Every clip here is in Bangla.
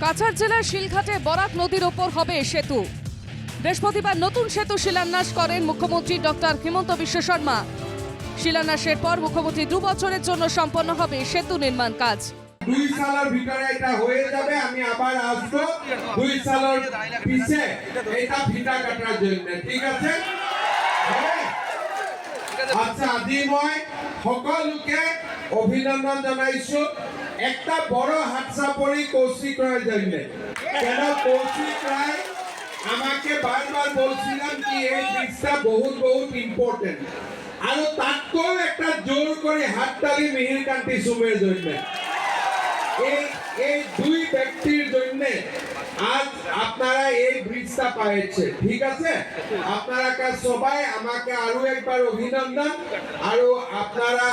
কাছাড় জেলার শিলঘাটে বরাক নদীর ওপর হবে সেতু। বৃহস্পতিবার নতুন সেতু শিলান্যাস করেন মুখ্যমন্ত্রী ডক্টর হিমন্ত বিশ্ব শর্মা। শিলান্যাসের পর মুখ্যমন্ত্রী 2 বছরের জন্য সম্পন্ন হবে সেতু নির্মাণ কাজ। 2 সালের ভিতরে এটা হয়ে যাবে। আমি আবার আসবো 2 সালের পিছে এটা ভিটা কাটার জন্য, ঠিক আছে? আচ্ছা, আজি মই সকলোকে অভিনন্দন জানাইছো একটা বড় হাতচাপৰি কৌশিক রায়ের জন্য। কেন কৌশিক রায় আমাকে বারবার বলছিলাম কি এই ব্রিজটা বহুত ইম্পর্টেন্ট, আর তাতকেও একটা জোর করে হাততালি মিহিরকান্তি সুমের জন্য। এই দুই ব্যক্তির জন্য আজ আপনারা এই ব্রিজটা পাইছে, ঠিক আছে? আপনারা সবাই আমাকে আরো একবার অভিনন্দন, আর আপনারা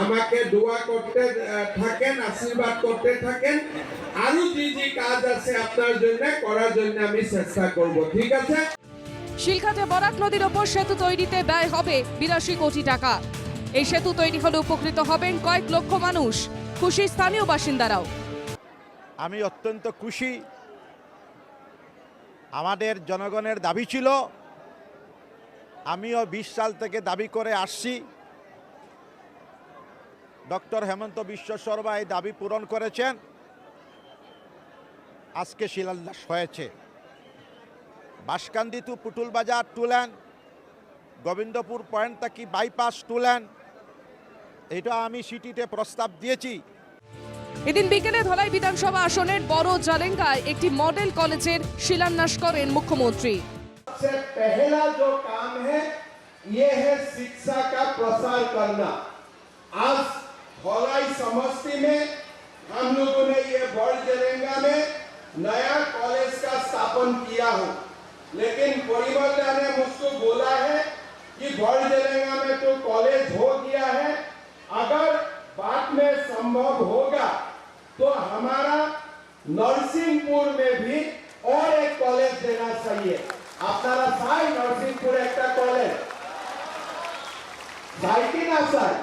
আমাকে দোয়া করতে থাকেন, আশীর্বাদ করতে থাকেন। আরো যে কাজ আছে আপনার জন্য করার জন্য আমি চেষ্টা করব, ঠিক আছে? শিলঘাটে বরাক নদীর ওপর সেতু তৈরিতে ব্যয় হবে 82 কোটি টাকা। এই সেতু তৈরি হলে উপকৃত হবেন কয়েক লক্ষ মানুষ। খুশি স্থানীয় বাসিন্দারাও। আমি অত্যন্ত খুশি। আমাদের জনগণের দাবি ছিল, আমিও 20 সাল থেকে দাবি করে আসছি। ডক্টর হেমন্ত বিশ্ব শর্মা এই দাবি পূরণ করেছেন। আজকে শিলান্যাস হয়েছে। বাঁশকান্দি টু পুতুল বাজার 2 লেন, গোবিন্দপুর পয়েন্ট থেকে বাইপাস 2 লেন, এটা আমি সিটিতে প্রস্তাব দিয়েছি। এদিন বিকেলে ধলাই বিধানসভা আসনের বড় জালেঙ্গায় একটি মডেল কলেজের শিলান্যাস করেন মুখ্যমন্ত্রী। सबसे पहला जो काम है ये है शिक्षा का प्रसार करना। आज धौलाई समष्टि में हम लोगों ने ये बड़ जलेंगा में नया कॉलेज का स्थापन किया हो, लेकिन परिवर्तन ने मुझको बोला है कि बड़ जलेंगा में तो कॉलेज हो गया है, अगर बाद में संभव होगा तो हमारा नरसिंहपुर में भी और एक कॉलेज देना चाहिए। আপনারা চাই নরসিংপুরে একটা কলেজ চাই কি না চাই?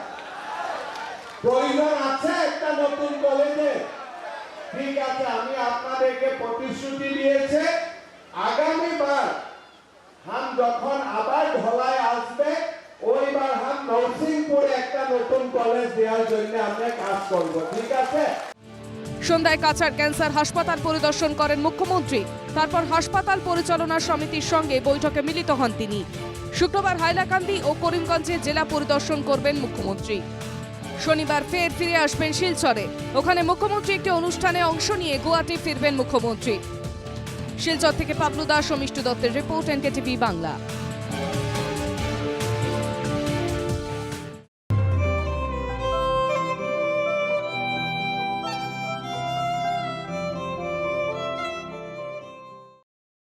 প্রয়োজন আছে একটা নতুন কলেজে, ঠিক আছে? আমি আপনাদেরকে প্রতিশ্রুতি দিয়েছে আগামীবার हम যখন আবার ধলাই আসবে ওইবার हम নরসিংপুরে একটা নতুন কলেজ দেওয়ার জন্য আমরা কাজ করব, ঠিক আছে? সন্ধ্যায় কাছাড় ক্যান্সার হাসপাতাল পরিদর্শন করেন মুখ্যমন্ত্রী। তারপর হাসপাতাল পরিচালনা সমিতির সঙ্গে বৈঠকে মিলিত হন তিনি। শুক্রবার হাইলাকান্দি ও করিমগঞ্জে জেলা পরিদর্শন করবেন মুখ্যমন্ত্রী। শনিবার ফের ফিরে আসবেন শিলচরে। ওখানে মুখ্যমন্ত্রী একটি অনুষ্ঠানে অংশ নিয়ে গুয়াহাটি ফিরবেন মুখ্যমন্ত্রী। শিলচর থেকে পাবলু দাস ও মিষ্টু দত্তের রিপোর্ট, NKTV বাংলা।